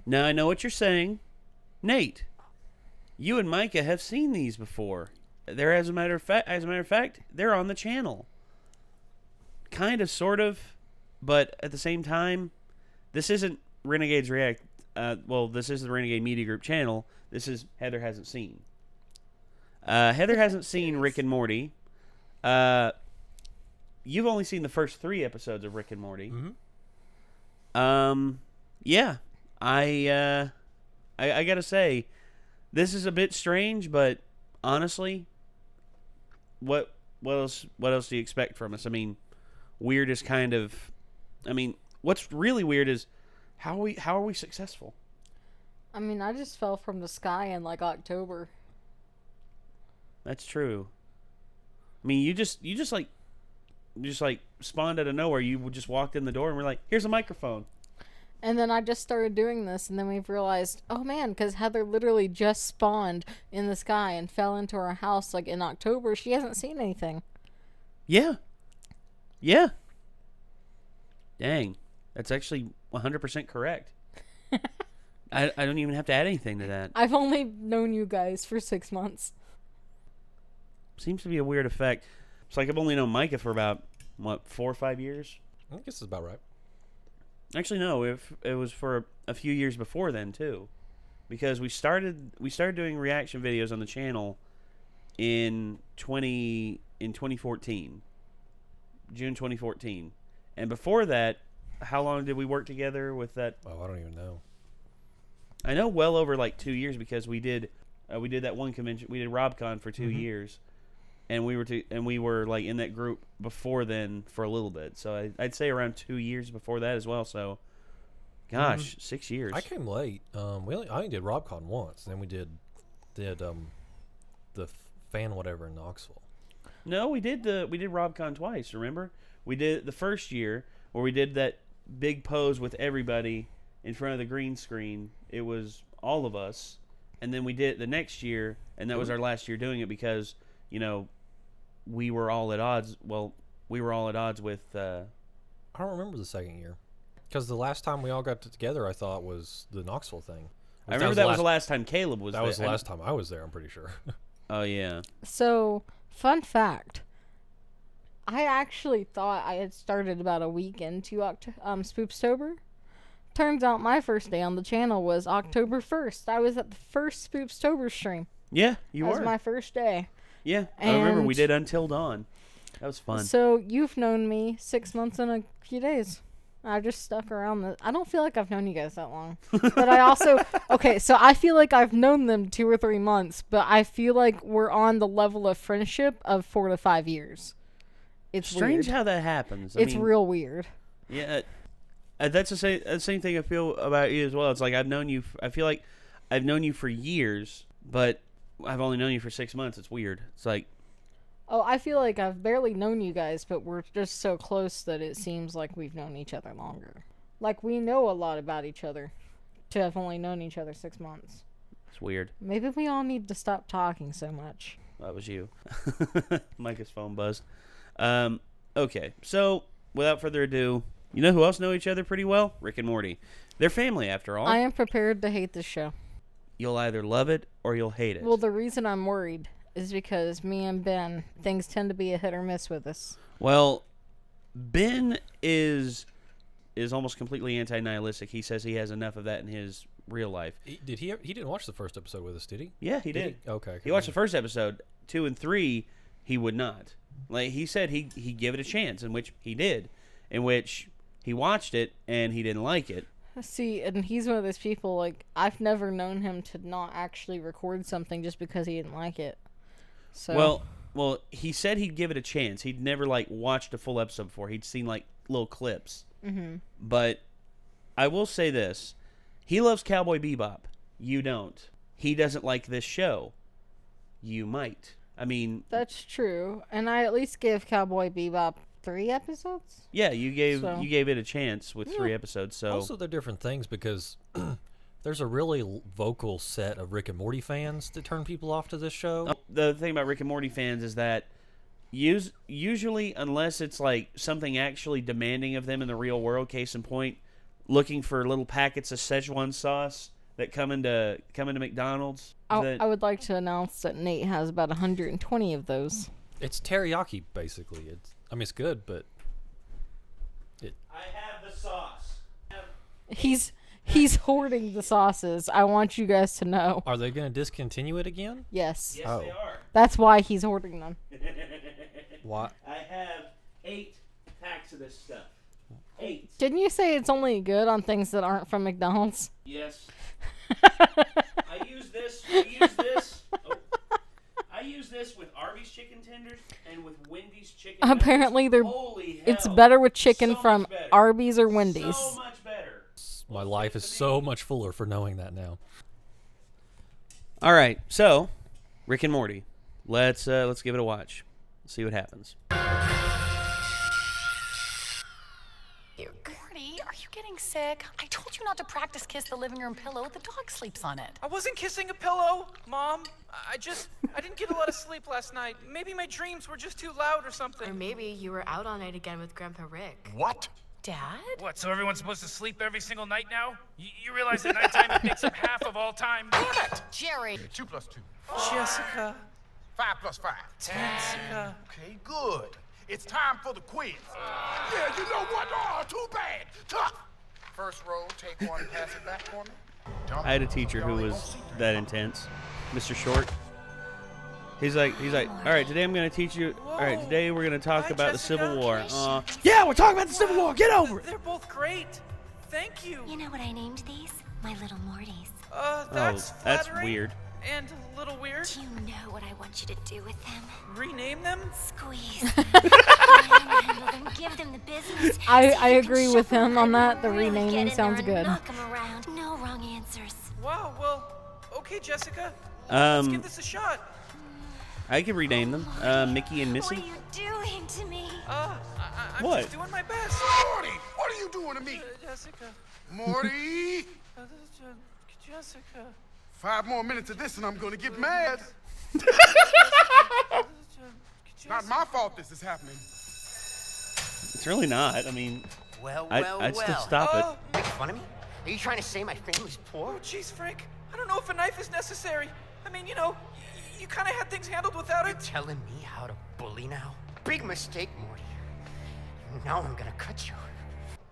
Now I know what you're saying. Nate, you and Micah have seen these before. They're as a matter of fact, they're on the channel. Kind of, sort of, but at the same time, this isn't Renegades React. This is the Renegade Media Group channel. This is Heather Hasn't Seen. Heather hasn't seen Rick and Morty. You've only seen the first 3 episodes of Rick and Morty. Mm-hmm. Yeah. I gotta say, this is a bit strange, but honestly, what else do you expect from us? I mean, weird is kind of, what's really weird is how are we successful? I mean, I just fell from the sky in like October. That's true. I mean, you just spawned out of nowhere. You just walked in the door and we're like, here's a microphone. And then I just started doing this, and then we've realized, oh man, because Heather literally just spawned in the sky and fell into our house like in October. She hasn't seen anything. Yeah. Yeah. Dang. That's actually 100% correct. I don't even have to add anything to that. I've only known you guys for 6 months. Seems to be a weird effect. It's like I've only known Micah for about, 4 or 5 years? I guess it's about right. Actually, no. It was for a few years before then, too. Because we started doing reaction videos on the channel in 2014. June 2014. And before that, how long did we work together with that? Oh, I don't even know. I know well over like 2 years because we did that one convention. We did RobCon for 2 Mm-hmm. years. And we were like in that group before then for a little bit. So I'd say around 2 years before that as well. So, gosh, 6 years. I came late. I only did RobCon once. Then we did the fan whatever in Knoxville. No, we did RobCon twice. Remember, we did the first year where we did that big pose with everybody in front of the green screen. It was all of us, and then we did it the next year, and that was our last year doing it because we were all at odds. Well, we were all at odds with. I don't remember the second year, because the last time we all got together, I thought was the Knoxville thing. I remember that was the last time Caleb was there. That was the last time I was there. I'm pretty sure. Oh yeah. So, fun fact. I actually thought I had started about a week into Spoopstober. Turns out my first day on the channel was October 1st. I was at the first Spoopstober stream. Yeah, you That were. was my first day. Yeah, I remember we And- did Until Dawn. That was fun. So, you've known me 6 months and a few days. I just stuck around. I don't feel like I've known you guys that long. But I also... Okay, so I feel like I've known them 2 or 3 months, but I feel like we're on the level of friendship of 4 to 5 years. It's strange weird. how that happens. It's real weird. Yeah, that's the same thing I feel about you as well. It's like I feel like I've known you for years, but I've only known you for 6 months. It's weird. It's like... Oh, I feel like I've barely known you guys, but we're just so close that it seems like we've known each other longer. Like, we know a lot about each other to have only known each other 6 months. It's weird. Maybe we all need to stop talking so much. That was you. Micah's phone buzzed. Okay, so without further ado, you know who else know each other pretty well? Rick and Morty. They're family, after all. I am prepared to hate this show. You'll either love it or you'll hate it. Well, the reason I'm worried is because me and Ben, things tend to be a hit or miss with us. Well, Ben is almost completely anti-nihilistic. He says he has enough of that in his real life. He didn't watch the first episode with us, did he? Yeah, he did. Okay. He watched the first episode. 2 and 3, he would not. Like he said, he'd give it a chance, in which he did. In which he watched it and he didn't like it. See, and he's one of those people, like, I've never known him to not actually record something just because he didn't like it. So. Well, he said he'd give it a chance. He'd never, like, watched a full episode before. He'd seen, like, little clips. Mm-hmm. But I will say this. He loves Cowboy Bebop. You don't. He doesn't like this show. You might. I mean... That's true. And I at least gave Cowboy Bebop 3 episodes? Yeah, you gave it a chance with 3 episodes. So also, they're different things because there's a really vocal set of Rick and Morty fans that turn people off to this show. The thing about Rick and Morty fans is that usually, unless it's like something actually demanding of them in the real world, case in point, looking for little packets of Szechuan sauce that come into McDonald's. I would like to announce that Nate has about 120 of those. It's teriyaki, basically. It's good, but I have the sauce. He's hoarding the sauces. I want you guys to know. are they going to discontinue it again? Yes. Yes, they are. That's why he's hoarding them. Why? I have 8 packs of this stuff. 8. Didn't you say it's only good on things that aren't from McDonald's? Yes. I use this. I use this with Arby's chicken tenders and with Wendy's chicken. Apparently, Holy hell. it's better with chicken So from much better. Arby's or Wendy's. So much better. My life is so much fuller for knowing that now. All right, so Rick and Morty. Let's give it a watch. See what happens. Morty, are you getting sick? I told you not to practice kiss the living room pillow. The dog sleeps on it. I wasn't kissing a pillow, Mom. I didn't get a lot of sleep last night. Maybe my dreams were just too loud or Or something. maybe you were out all night again with Grandpa Rick. What? Dad? What, so everyone's supposed to sleep every single night now? You realize that nighttime it makes up half of all time? Damn it, Jerry. 2 plus 2. Jessica. 5 plus 5. Jessica. Okay, good. It's time for the quiz. Yeah, you know what? Oh, too bad. Tough. First row, take one, pass it back for me. I had a teacher who was that intense, Mr. Short. He's like, all right, today I'm going to teach you. All right, today we're going to talk Hi, about the Jessica. Civil War. Yeah, we're talking about the Civil War. Get over it. They're both great. Thank you. You know what I named these? My little Mortys. That's that's flattering weird. And a little weird. Do you know what I want you to do with them? Rename them? Squeeze. Manhandle them, give them the business. I agree with him on that. The Really renaming get in there sounds and good. Knock 'em around. No wrong answers. Wow, well, okay, Jessica. Let's give this a shot. I could rename them. Mickey and What Missy. are you doing to me? I'm What? just doing my best. Morty, what are you doing to me? Jessica. Morty! Jessica. 5 more minutes of this and I'm gonna get mad. Not my fault this is happening. It's really not. I mean, I'd still stop it. Make fun of me? Are you trying to say my family's poor? Oh, jeez, Frank. I don't know if a knife is necessary. I mean, you kind of had things handled without You're it. telling me how to bully now? Big mistake, Morty. Now I'm gonna cut you.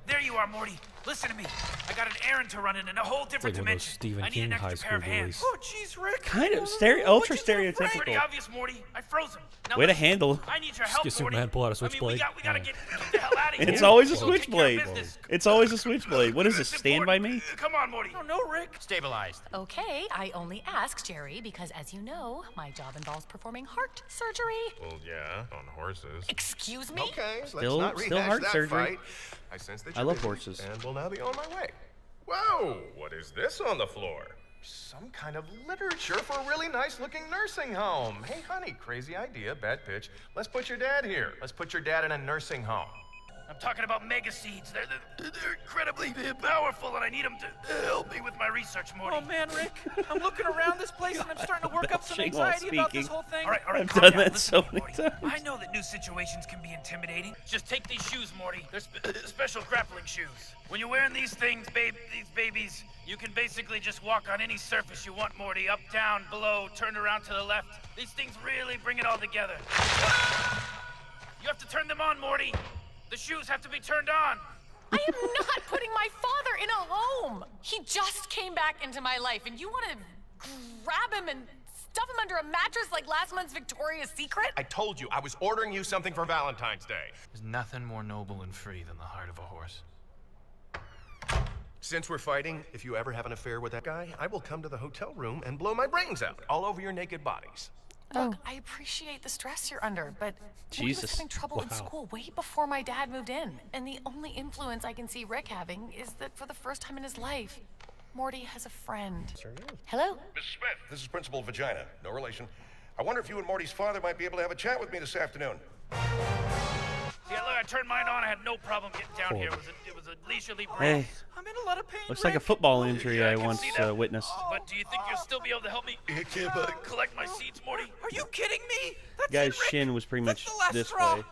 There you are, Morty. Listen to me. I got an errand to run in a whole different Like one of those dimension. Stephen I need King an extra high pair of school hands. boys. Oh, jeez, Rick. Kind of ultra What'd you do, Frank? stereotypical. Pretty obvious, Morty. I froze him. Now Way to listen, handle. I need your help, Get Morty. Superman, pull out a I mean, switchblade. we gotta get the hell out of here. It's always a We'll take care of switchblade. business. It's always a switchblade. What is this? It's Stand by important. me? Come on, Morty. No, Rick. Stabilized. Okay, I only asked Jerry because, as you know, my job involves performing heart surgery. Well, yeah, on horses. Excuse me? Okay, so Still- let's not still rehash heart that surgery. fight. I sense that I you're love busy, horses. and will now be on my way. Whoa, what is this on the floor? Some kind of literature for a really nice-looking nursing home. Hey, honey, crazy idea, bad pitch. Let's put your dad here. Let's put your dad in a nursing home. I'm talking about mega seeds. They're incredibly powerful, and I need them to help me with my research, Morty. Oh man, Rick, I'm looking around this place, and I'm starting to work up some Belching while anxiety about this speaking. whole thing. All right, I've calm done down. that Listen so to me, many Morty. times. I know that new situations can be intimidating. Just take these shoes, Morty. They're special grappling shoes. When you're wearing these things, these babies, you can basically just walk on any surface you want, Morty. Up, down, below, turn around to the left. These things really bring it all together. You have to turn them on, Morty. The shoes have to be turned on. I am not putting my father in a home. He just came back into my life, and you want to grab him and stuff him under a mattress like last month's Victoria's Secret? I told you, I was ordering you something for Valentine's Day. There's nothing more noble and free than the heart of a horse. Since we're fighting, if you ever have an affair with that guy, I will come to the hotel room and blow my brains out all over your naked bodies. Look, I appreciate the stress you're under, but Morty was Jesus. having trouble in school way before my dad moved in. And the only influence I can see Rick having is that for the first time in his life, Morty has a friend. Hello? Mrs. Smith, this is Principal Vagina. No relation. I wonder if you and Morty's father might be able to have a chat with me this afternoon. Yeah, look, I turned mine on. I had no problem getting down here. It was a leisurely break. Hey, I'm in a lot of pain. looks like a Rick. football injury Yeah, I can once see that. witnessed. But do you think you'll still be able to help me collect my seeds, Morty? Are you kidding me? That's Guy's it, Rick. shin was pretty much That's the last this straw. way.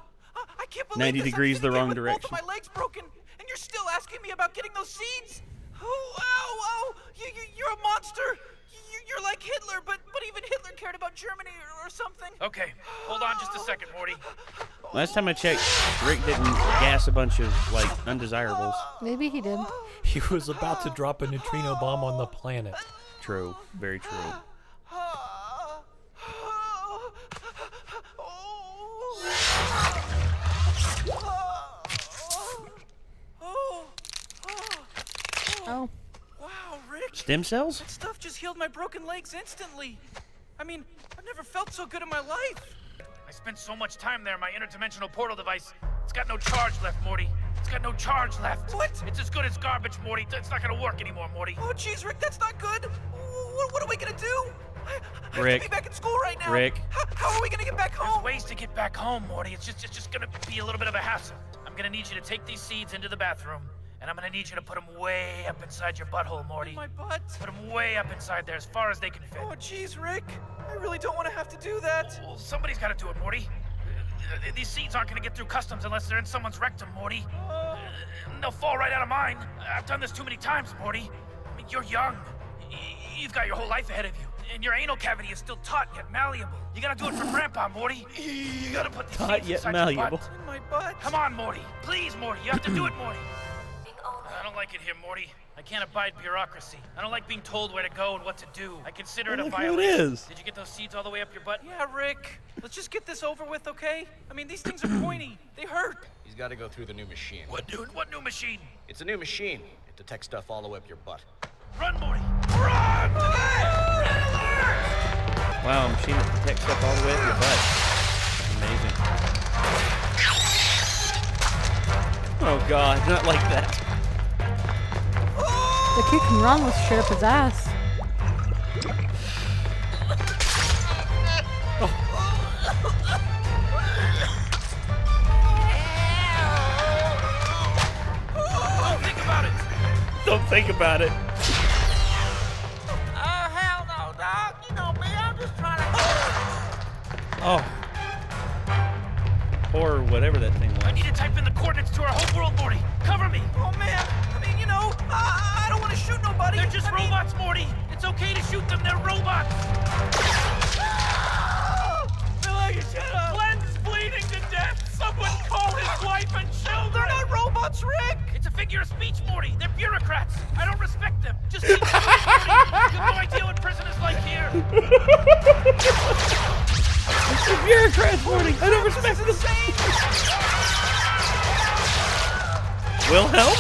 I can't believe 90 this. I'm degrees sitting the here wrong with direction. Both of my legs broken, and you're still asking me about getting those seeds? Oh, ow! You're a monster! You're like Hitler, but even Hitler cared about Germany or something. Okay, hold on just a second, Morty. Last time I checked, Rick didn't gas a bunch of, like, undesirables. Maybe he did. He was about to drop a neutrino bomb on the planet. True. Very true. Oh. Wow, Rick. Stem cells? That stuff just healed my broken legs instantly. I mean, I've never felt so good in my life. I spent so much time there, my interdimensional portal device. It's got no charge left, Morty. It's got no charge left. What? It's as good as garbage, Morty. It's not gonna work anymore, Morty. Oh, jeez, Rick, that's not good. What are we gonna do? I have to be back in school right now. Rick. How are we gonna get back home? There's ways to get back home, Morty. It's just gonna be a little bit of a hassle. I'm gonna need you to take these seeds into the bathroom. And I'm gonna need you to put them way up inside your butthole, Morty. In my butt? Put them way up inside there, as far as they can fit. Oh, jeez, Rick. I really don't want to have to do that. Well, somebody's gotta do it, Morty. These seeds aren't gonna get through customs unless they're in someone's rectum, Morty. They'll fall right out of mine. I've done this too many times, Morty. I mean, you're young. You've got your whole life ahead of you. And your anal cavity is still taut yet malleable. You gotta do it for Grandpa, Morty. You gotta put these seeds inside your butt. In my butt? Come on, Morty. Please, Morty. You have to do it, Morty. I don't like it here, Morty. I can't abide bureaucracy. I don't like being told where to go and what to do. I consider it a violation. Did you get those seeds all the way up your butt? Yeah, Rick. Let's just get this over with, okay? I mean, these things are pointy. They hurt. He's got to go through the new machine. What new machine? It's a new machine. It detects stuff all the way up your butt. Run, Morty! Run! Red alert! Wow, a machine that detects stuff all the way up your butt. Amazing. Oh god, not like that. The kid can run with straight up his ass. Don't think about it! Don't think about it. Hell no, dog. You know me, I'm just trying to... Oh. Or whatever that thing was. I need to type in the coordinates to our home world, Morty. Cover me. Oh, man. I mean, you know, I don't want to shoot nobody. They're just robots, Morty. It's okay to shoot them. They're robots. Glenn's bleeding to death. Someone call his wife and children. They're not robots, Rick. It's a figure of speech, Morty. They're bureaucrats. I don't respect them. Just keep moving, Morty. You have no idea what prison is like here. It's the bureaucrats, Morty. I don't respect them. Will help?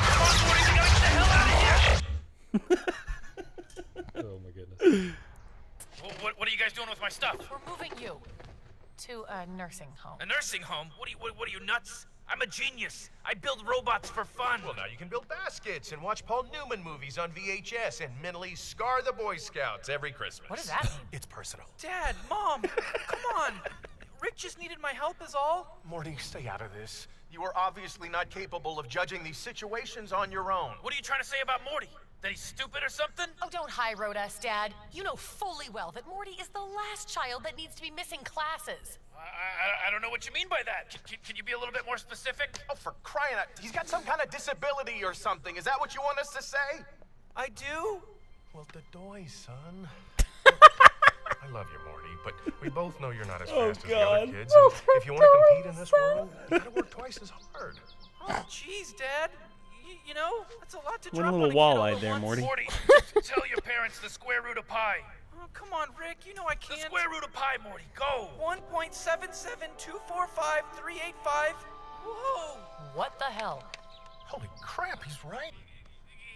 Come on, Morty. We gotta get the hell out of here. Oh my goodness. What are you guys doing with my stuff? We're moving you to a nursing home. A nursing home? What are you nuts? I'm a genius. I build robots for fun. Well, now you can build baskets and watch Paul Newman movies on VHS and mentally scar the Boy Scouts every Christmas. What does that mean? It's personal. Dad, Mom, come on. Rick just needed my help is all. Morty, stay out of this. You are obviously not capable of judging these situations on your own. What are you trying to say about Morty? That he's stupid or something? Oh, don't high-road us, Dad. You know fully well that Morty is the last child that needs to be missing classes. I don't know what you mean by that. Can you be a little bit more specific? Oh, for crying out, he's got some kind of disability or something. Is that what you want us to say? I do? Well, the doy, son. I love you, Morty, but we both know you're not as fast as the other kids. And if you want to compete in this world, you gotta work twice as hard. Oh, jeez, Dad. You know, that's a lot to One drop little on a kid all walleye at there, once. Morty. Just tell your parents the square root of pi. Oh, come on, Rick. You know I can't. The square root of pi, Morty. Go. 1.77245,385. Whoa. What the hell? Holy crap, he's right.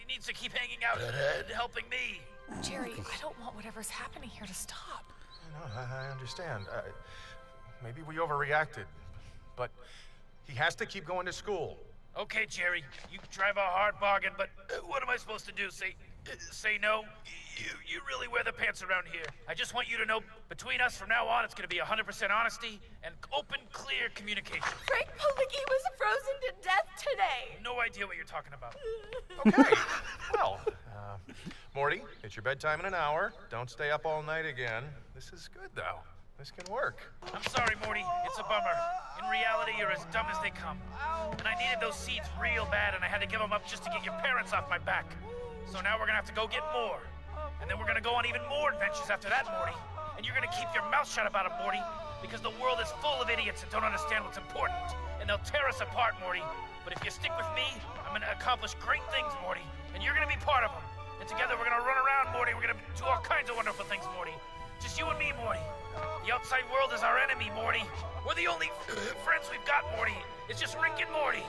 He needs to keep hanging out and helping me. Jerry, I don't want whatever's happening here to stop. No, I understand. Maybe we overreacted, but he has to keep going to school. Okay, Jerry, you drive a hard bargain, but what am I supposed to do? Say no? You really wear the pants around here. I just want you to know, between us from now on, it's going to be 100% honesty and open, clear communication. Frank Pomegay was frozen to death today. No idea what you're talking about. Okay, well, Morty, it's your bedtime in an hour. Don't stay up all night again. This is good, though. this can work. I'm sorry, Morty. It's a bummer. In reality, you're as dumb as they come. And I needed those seeds real bad, and I had to give them up just to get your parents off my back. So now we're gonna have to go get more. And then we're gonna go on even more adventures after that, Morty. And you're gonna keep your mouth shut about it, Morty, because the world is full of idiots that don't understand what's important. And they'll tear us apart, Morty. But if you stick with me, I'm gonna accomplish great things, Morty. And you're gonna be part of them. And together we're gonna run around, Morty. We're gonna do all kinds of wonderful things, Morty. Just you and me, Morty. The outside world is our enemy, Morty. We're the only friends we've got, Morty. It's just Rick and Morty.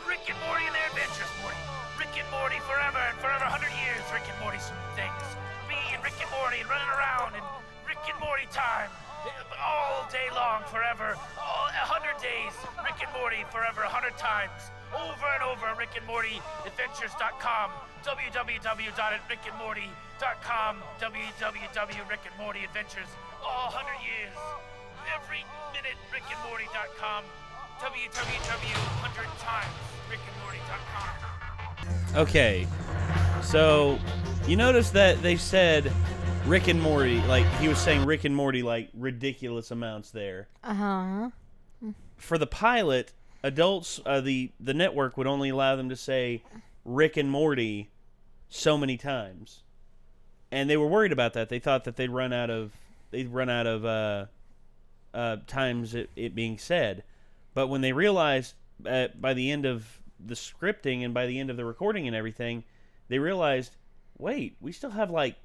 Rick and Morty and their adventures, Morty. Rick and Morty forever and forever, 100 years. Rick and Morty's things. Me and Rick and Morty running around and Rick and Morty time. All day long, forever. All 100 days. Rick and Morty forever, 100 times. Over and over. Rick and Morty Adventures.com. www.rickandmorty.com. www.Rick and Morty Adventures. All 100 years. Every minute. rickandmorty.com. www.100times. rickandmorty.com. Okay, so you notice that they said Rick and Morty, like he was saying Rick and Morty like ridiculous amounts there. For the pilot, adults, the network would only allow them to say Rick and Morty so many times, and they were worried about that. They thought that they'd run out of times it being said. But when they realized by the end of the scripting and by the end of the recording and everything, they realized, wait, we still have like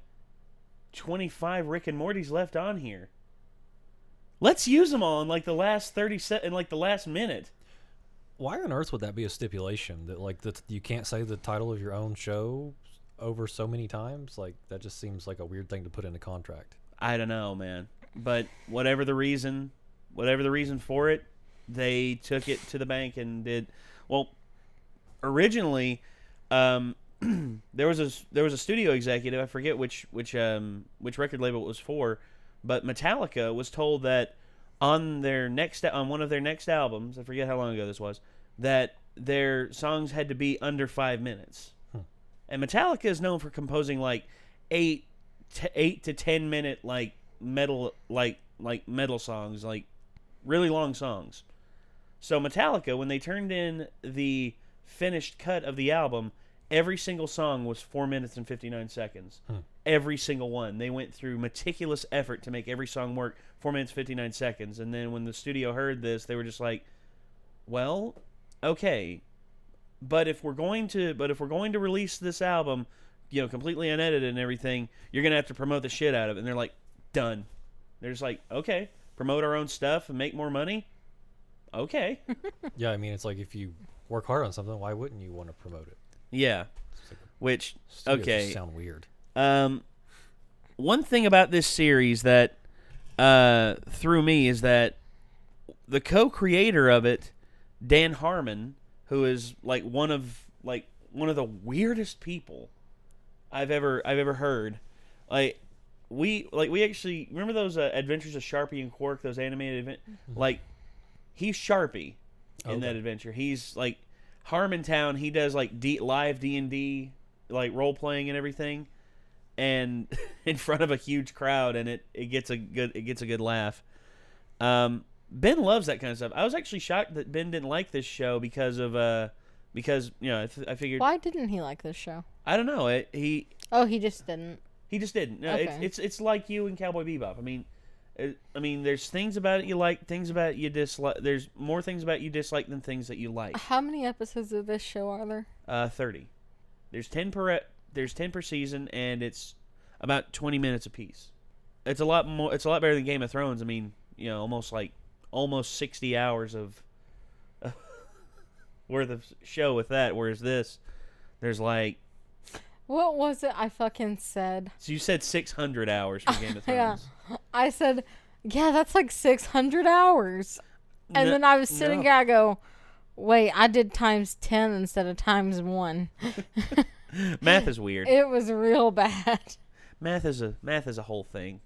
25 Rick and Mortys left on here. Let's use them all in like the last 30 in like the last minute. Why on earth would that be a stipulation that like you can't say the title of your own show over so many times? Like that just seems like a weird thing to put in a contract. I don't know, man. But whatever the reason for it, they took it to the bank and did. Well, originally, there was a studio executive. I forget which record label it was for, but Metallica was told that on one of their next albums, I forget how long ago this was, that their songs had to be under 5 minutes. And Metallica is known for composing like 8 to 10 minute like metal songs, like really long songs. So Metallica, when they turned in the finished cut of the album, every single song was 4 minutes and 59 seconds. Every single one. They went through meticulous effort to make every song work 4 minutes 59 seconds. And then when the studio heard this, they were just like, well, okay, but if we're going to release this album, you know, completely unedited and everything, you're gonna have to promote the shit out of it. And they're like, done. They're just like, okay, promote our own stuff and make more money. Okay. Yeah, I mean, it's like if you work hard on something, why wouldn't you want to promote it? Yeah. Which, okay. Just sound weird. One thing about this series that threw me is that the co-creator of it, Dan Harmon, who is like one of the weirdest people I've ever heard. We actually remember those Adventures of Sharpie and Quark, those animated like he's Sharpie in that adventure. He's like Harmontown. He does like live D&D like role playing and everything, and in front of a huge crowd, and it gets a good laugh. Ben loves that kind of stuff. I was actually shocked that Ben didn't like this show because you know I figured. Why didn't he like this show? I don't know. He just didn't. He just didn't. No, okay. It's like you and Cowboy Bebop. I mean, there's things about it you like, things about it you dislike. There's more things about it you dislike than things that you like. How many episodes of this show are there? 30. There's 10 per season, and it's about 20 minutes apiece. It's a lot more. It's a lot better than Game of Thrones. I mean, you know, almost 60 hours of worth of show with that. Whereas this, there's like. What was it I fucking said? So you said 600 hours for Game of Thrones. Yeah. I said, yeah, that's like 600 hours. And then I was sitting there, I go, wait, I did times 10 instead of times 1. Math is weird. It was real bad. Math is a whole thing.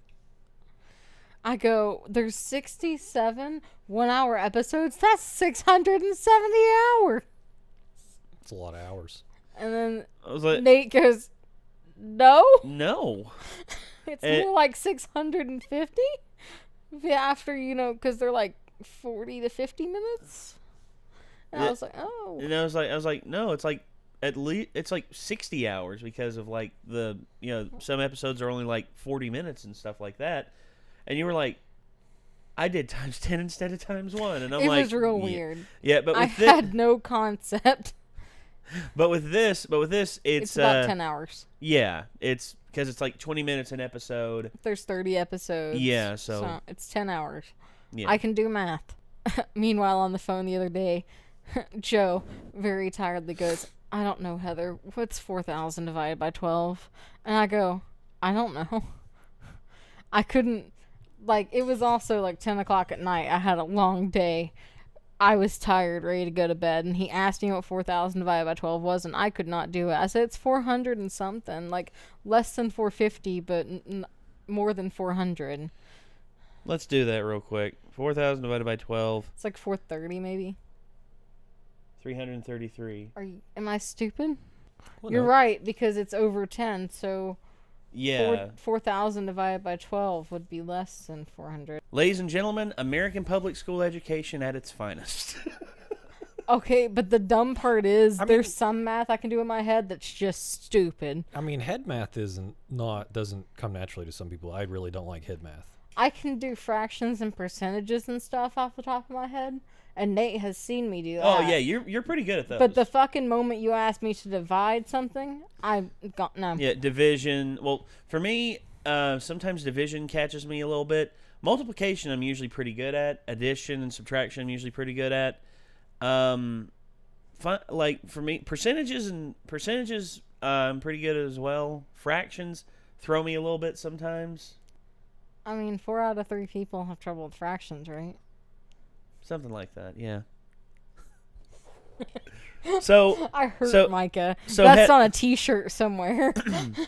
I go, there's 67 1-hour episodes. That's 670 hours. It's a lot of hours. And then like, Nate goes, no. No. It's more like 650. after, because they're like 40 to 50 minutes. And I was like, oh. And I was like, no, it's like at least it's like 60 hours because of like the some episodes are only like 40 minutes and stuff like that. And you were like, I did times 10 instead of times 1, and I'm like, it was real weird. Yeah, but I had no concept. But with this, it's about 10 hours. Yeah, it's because it's like 20 minutes an episode. There's 30 episodes. Yeah, so it's 10 hours. Yeah. I can do math. Meanwhile, on the phone the other day, Joe very tiredly goes, I don't know, Heather. What's 4,000 divided by 12? And I go, I don't know. I couldn't, it was also 10 o'clock at night. I had a long day. I was tired, ready to go to bed, and he asked me what 4,000 divided by 12 was, and I could not do it. I said, it's 400 and something, less than 450, but more than 400. Let's do that real quick. 4,000 divided by 12. It's 430 maybe. 333. Am I stupid? Well, You're no. right, because it's over 10, so Yeah. 4,000 divided by 12 would be less than 400. Ladies and gentlemen, American public school education at its finest. Okay, but the dumb part is there's some math I can do in my head that's just stupid. I mean, head math doesn't come naturally to some people. I really don't like head math. I can do fractions and percentages and stuff off the top of my head, and Nate has seen me do that. Oh yeah, you're pretty good at those. But the fucking moment you ask me to divide something, I got no. Yeah, division. Well, for me, sometimes division catches me a little bit. Multiplication, I'm usually pretty good at. Addition and subtraction, I'm usually pretty good at. For me, percentages, I'm pretty good at as well. Fractions throw me a little bit sometimes. I mean, 4 out of 3 people have trouble with fractions, right? Something like that, yeah. So I heard Micah. So that's on a T-shirt somewhere.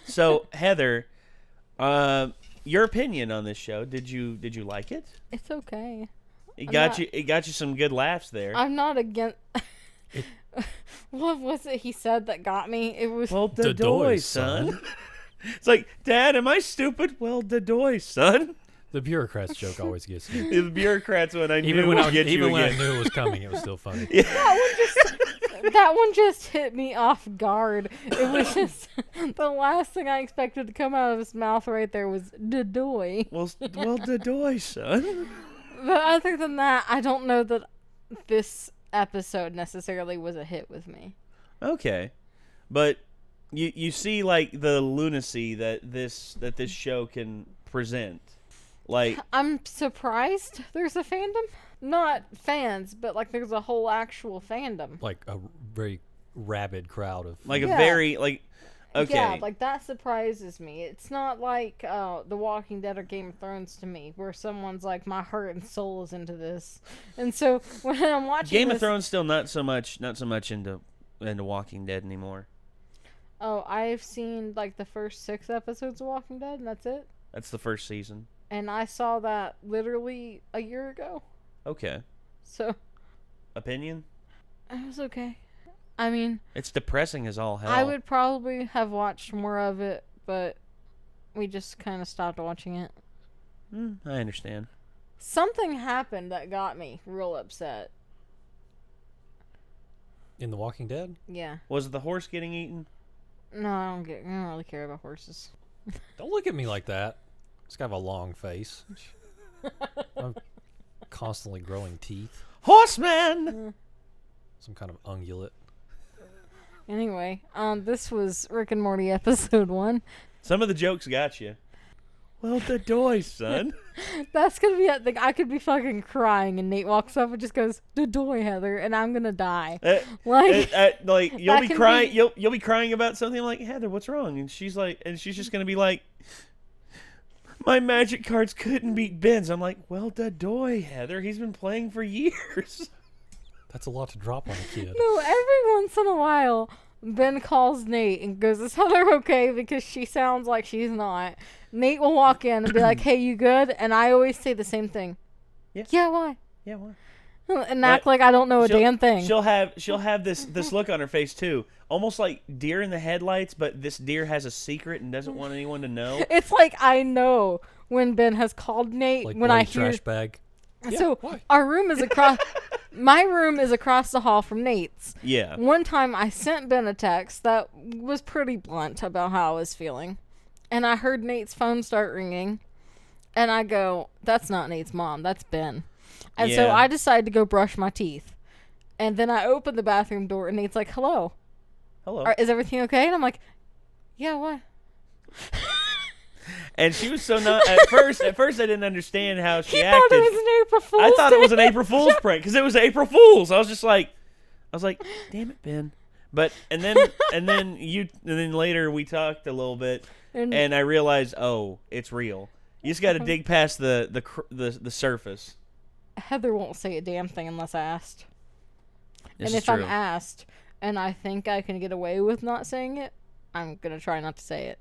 So Heather, your opinion on this show? Did you like it? It's okay. It got you some good laughs there. I'm not against. What was it he said that got me? It was well, the doy, son. It's like, Dad, am I stupid? Well, the doy, son. The bureaucrats joke always gets me. The bureaucrats when I knew even when I again. knew it was coming, it was still funny. Yeah. That one just hit me off guard. It was just the last thing I expected to come out of his mouth right there was the doy. Well, the doy, son. But other than that, I don't know that this episode necessarily was a hit with me. Okay, but you see the lunacy that this show can present. I'm surprised there's a fandom. Not fans, but there's a whole actual fandom. A very rabid crowd of very okay. Yeah, that surprises me. It's not like The Walking Dead or Game of Thrones to me, where someone's like, my heart and soul is into this. And so when I'm watching Game of Thrones still not so much into Walking Dead anymore. Oh, I've seen the first 6 episodes of Walking Dead, and that's it. That's the first season. And I saw that literally a year ago. Okay. So. Opinion? It was okay. I mean, it's depressing as all hell. I would probably have watched more of it, but we just kind of stopped watching it. I understand. Something happened that got me real upset. In The Walking Dead? Yeah. Was the horse getting eaten? No, I don't really care about horses. Don't look at me like that. It's got a long face. I'm constantly growing teeth. Horseman! Some kind of ungulate. Anyway, this was Rick and Morty episode 1. Some of the jokes got you. Well, the doy, son. That's gonna be it. I could be fucking crying, and Nate walks up and just goes, "The doy, Heather," and I'm gonna die. You'll be crying. You'll be crying about something. I'm like, Heather, what's wrong? And she's just gonna be like, my magic cards couldn't beat Ben's. I'm like, well, the doy, Heather. He's been playing for years. That's a lot to drop on a kid. No, every once in a while, Ben calls Nate and goes, "Is Heather okay?" Because she sounds like she's not. Nate will walk in and be like, "Hey, you good?" And I always say the same thing. Yeah. Yeah, why? Yeah, why? And act like I don't know a damn thing. She'll have this look on her face too, almost like deer in the headlights, but this deer has a secret and doesn't want anyone to know. It's like I know when Ben has called Nate Like when I bloody hear. trash bag. So why? our room is across. My room is across the hall from Nate's. Yeah. One time I sent Ben a text that was pretty blunt about how I was feeling, and I heard Nate's phone start ringing, and I go, "That's not Nate's mom. That's Ben." And so Yeah. I decided to go brush my teeth, and then I opened the bathroom door, and Nate's like, "Hello, Hello. is everything okay?" And I'm like, "Yeah, what?" And she was so not at first. At first, I didn't understand how she He acted. thought it was an April Fool's I thought it was an Day. April Fool's prank because it was April Fool's. I was like, damn it, Ben. But and then later we talked a little bit, and I realized, oh, it's real. You just got to dig past the surface. Heather won't say a damn thing unless asked. This And is if I'm true. asked and I think I can get away with not saying it, I'm going to try not to say it.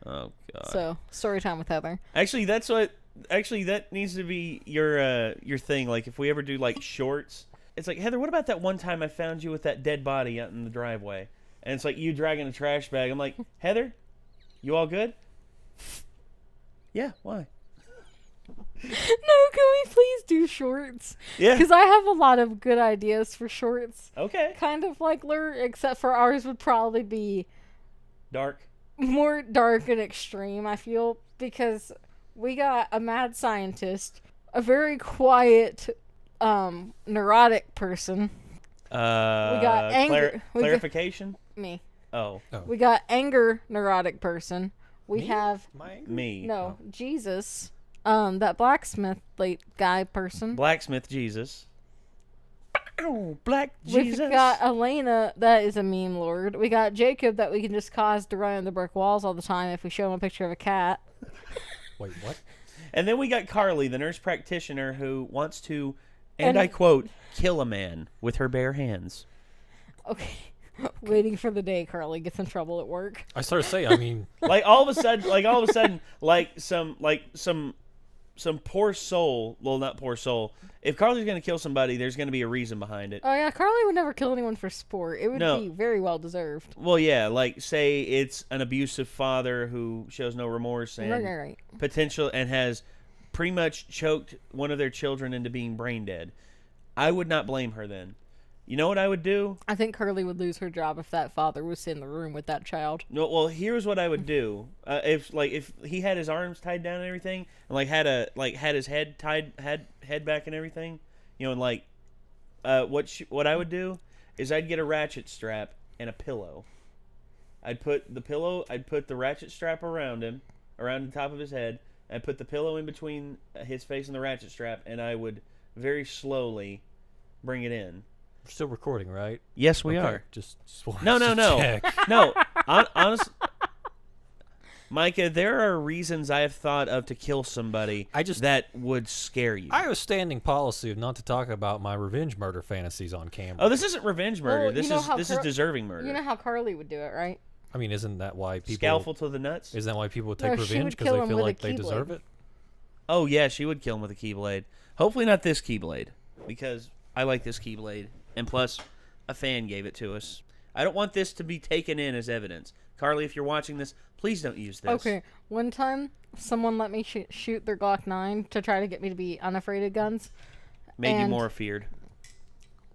Oh God. So, story time with Heather. Actually, that needs to be your thing. Like if we ever do like shorts, it's like, Heather, what about that one time I found you with that dead body out in the driveway? And it's like you dragging a trash bag. I'm like, Heather, you all good? Yeah, why? No, can we please do shorts? Yeah. Because I have a lot of good ideas for shorts. Okay. Kind of like Lure, except for ours would probably be Dark. more dark and extreme, I feel, because we got a mad scientist, a very quiet, neurotic person. We got anger. Clarification? Me. Oh. We got anger, neurotic person. We have Me. no Jesus. That blacksmith late guy person. Blacksmith Jesus. Oh, Black Jesus. We've got Elena, that is a meme lord. We got Jacob, that we can just cause to run into brick walls all the time if we show him a picture of a cat. Wait, what? And then we got Carly, the nurse practitioner, who wants to, and I quote, kill a man with her bare hands. Okay. Waiting for the day Carly gets in trouble at work. I started to say, I mean, like all of a sudden, some poor soul. Well, not poor soul. If Carly's gonna kill somebody, there's gonna be a reason behind it. Oh yeah, Carly would never kill anyone for sport. It would No. be very well deserved. Well, yeah, like say it's an abusive father who shows no remorse and Right. potential and has pretty much choked one of their children into being brain dead. I would not blame her then. You know what I would do? I think Carly would lose her job if that father was in the room with that child. No, well, here's what I would do. If he had his arms tied down and everything, and had his head tied, head back and everything, and what I would do is I'd get a ratchet strap and a pillow. I'd put the ratchet strap around him, around the top of his head. I'd put the pillow in between his face and the ratchet strap, and I would very slowly bring it in. we're still recording, right? Yes, we Okay, are. Just wanted No. to check. No. Honestly, Micah, there are reasons I have thought of to kill somebody that would scare you. I have a standing policy of not to talk about my revenge murder fantasies on camera. Oh, this isn't revenge murder. Well, This is deserving murder. You know how Carly would do it, right? I mean, isn't that why people Scalpel to the nuts? Isn't that why people would No, take she revenge would because kill they him feel with a like they keyblade. deserve it? Oh yeah, she would kill him with a keyblade. Hopefully not this keyblade, because I like this keyblade, and plus, a fan gave it to us. I don't want this to be taken in as evidence. Carly, if you're watching this, please don't use this. Okay, one time someone let me shoot their Glock 9 to try to get me to be unafraid of guns. Made you And- more feared.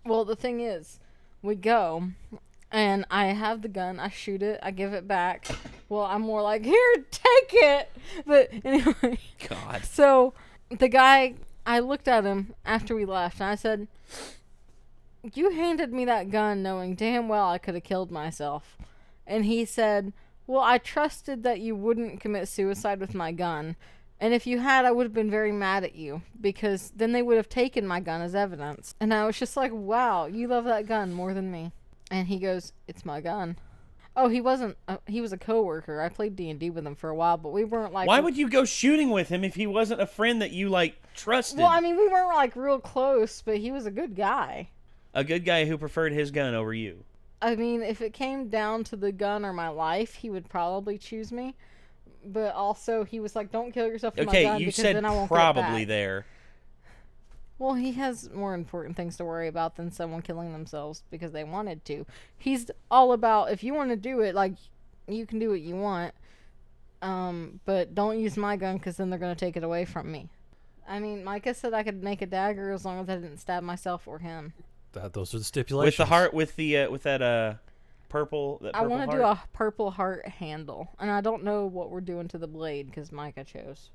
Well, the thing is, we go, and I have the gun, I shoot it, I give it back. Well, I'm more like, here, take it! But anyway. God. So, the guy, I looked at him after we left, and I said, you handed me that gun knowing damn well I could have killed myself. And he said, well, I trusted that you wouldn't commit suicide with my gun. And if you had, I would have been very mad at you, because then they would have taken my gun as evidence. And I was just like, wow, you love that gun more than me. And he goes, it's my gun. Oh, he wasn't, he was a coworker. I played D&D with him for a while, but we weren't like... Why would you go shooting with him if he wasn't a friend that you, trusted? Well, I mean, we weren't, real close, but he was a good guy. A good guy who preferred his gun over you. I mean, if it came down to the gun or my life, he would probably choose me. But also, he was like, don't kill yourself with my gun, you because said then I won't probably get it back. there. Well, he has more important things to worry about than someone killing themselves because they wanted to. He's all about, if you want to do it, you can do what you want. But don't use my gun because then they're going to take it away from me. I mean, Micah said I could make a dagger as long as I didn't stab myself or him. Those are the stipulations. With the heart, with that purple. That I purple want to heart? do a purple heart handle, and I don't know what we're doing to the blade because Micah chose.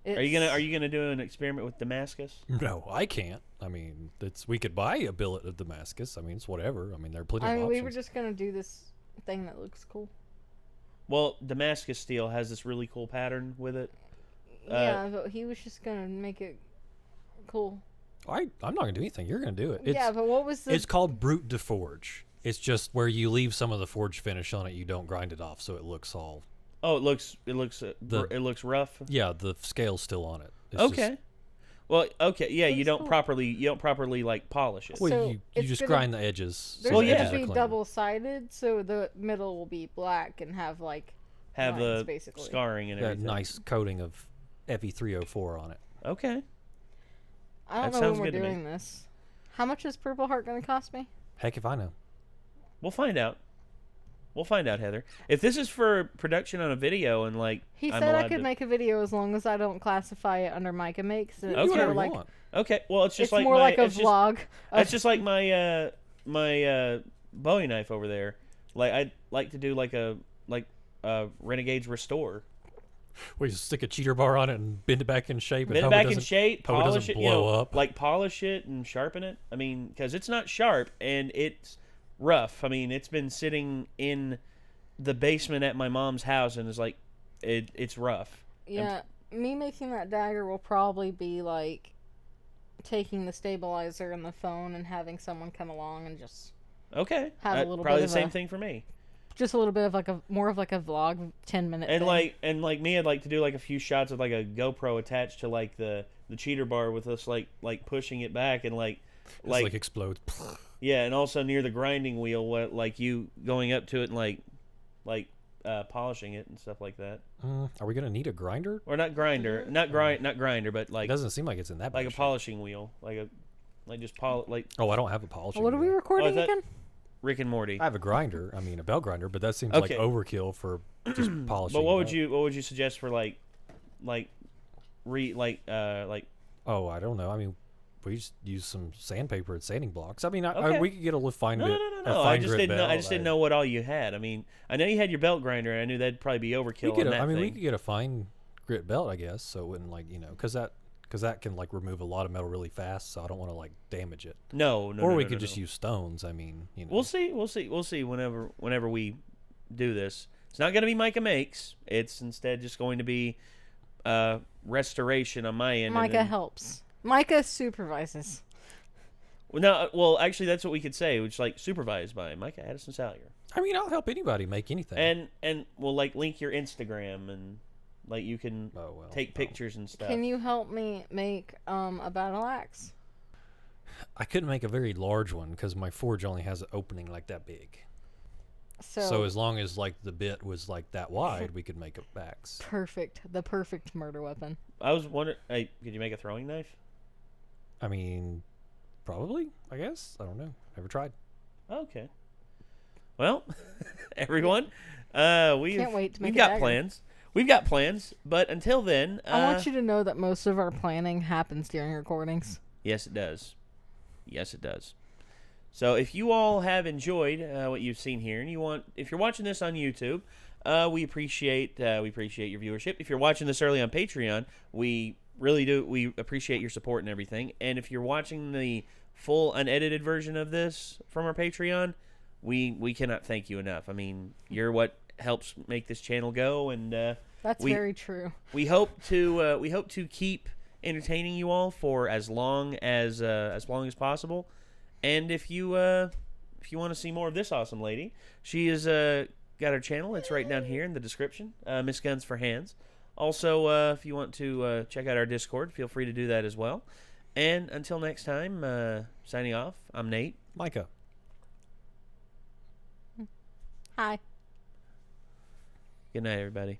Are you gonna do an experiment with Damascus? No, I can't. I mean, we could buy a billet of Damascus. I mean, it's whatever. I mean, there are plenty of options. we were just gonna do this thing that looks cool. Well, Damascus steel has this really cool pattern with it. Yeah, but he was just gonna make it cool. I'm not gonna do anything. You're gonna do it. Yeah, but what was the? It's called Brute de Forge. It's just where you leave some of the forge finish on it. You don't grind it off, so it looks all. Oh, it looks rough. Yeah, the scale's still on it. It's okay. Well, okay, yeah, you don't properly like polish it. Well, So you just grind the edges. There's Well, going yeah. to be double-sided, so the middle will be black and have like lines, the basically. scarring and that everything. nice coating of Fe304 on it. Okay. I don't That know sounds when we're good to me. doing this. How much is Purple Heart going to cost me? Heck if I know. We'll find out. We'll find out, Heather. If this is for production on a video and like He I'm said I allowed could to... make a video as long as I don't classify it under Micah Makes. And Okay. it's Whatever more you like, want. Okay, well it's just it's like more my, like a it's just- vlog. That's just like my Bowie knife over there. Like I'd like to do like a Renegades Restore. Where you stick a cheater bar on it and bend it back in shape. Bend it back in shape, hope it polish doesn't it, blow up. like polish it and sharpen it. I mean, because it's not sharp and it's rough. I mean, it's been sitting in the basement at my mom's house and it's rough. Yeah, me making that dagger will probably be like taking the stabilizer and the phone and having someone come along and just Okay, have a little probably bit the of same a- thing for me. just a little bit of like more of like a vlog 10-minute And thing. like me, I'd like to do like a few shots with like a GoPro attached to like the cheater bar with us like pushing it back and like explodes. yeah, and also near the grinding wheel, like you going up to it and like polishing it and stuff like that. Are we gonna need a grinder? Or not grinder, not grinder, but like It doesn't seem like it's in that. like bad a shape. polishing wheel, like Oh, I don't have a polishing. What are we wheel. recording that- again? Rick and Morty. I have a grinder. I mean, a belt grinder, but that seems Okay. like overkill for just polishing. But what it would you suggest for like Oh, I don't know. I mean, we just use some sandpaper and sanding blocks. I mean, Okay. we could get a fine No, bit. no, a no. fine I just grit didn't know. I belt. just didn't know what all you had. I mean, I know you had your belt grinder, and I knew that'd probably be overkill on that I mean, thing. we could get a fine grit belt, I guess, so it wouldn't because that can like remove a lot of metal really fast. So I don't want to like damage it. No. Or we no, could no, just no. use stones. I mean, We'll see. Whenever we do this, it's not going to be Micah Makes. It's instead just going to be restoration on my end. and Micah then- helps. Micah supervises. Well, actually, that's what we could say. Which like supervised by Micah Addison Salyer. I mean, I'll help anybody make anything. And we'll like link your Instagram and like you can take pictures and stuff. Can you help me make a battle axe? I couldn't make a very large one because my forge only has an opening like that big. So as long as like the bit was like that wide, we could make a axe. the perfect murder weapon. I was wondering, could you make a throwing knife? I mean, probably. I guess I don't know. Never tried. Okay. Well, everyone, Can't wait to make we've a got dagger. plans. We've got plans, but until then, I want you to know that most of our planning happens during recordings. Yes, it does. Yes, it does. So if you all have enjoyed what you've seen here, and if you're watching this on YouTube, we appreciate your viewership. If you're watching this early on Patreon, we really do. We appreciate your support and everything. And if you're watching the full unedited version of this from our Patreon, we cannot thank you enough. I mean, you're what helps make this channel go, and That's very true. We hope to keep entertaining you all for as long as possible. And if you want to see more of this awesome lady, she is got her channel. It's right down here in the description. Miss Guns for Hands. Also, if you want to check out our Discord, feel free to do that as well. And until next time, signing off. I'm Nate. Micah. Hi. Good night, everybody.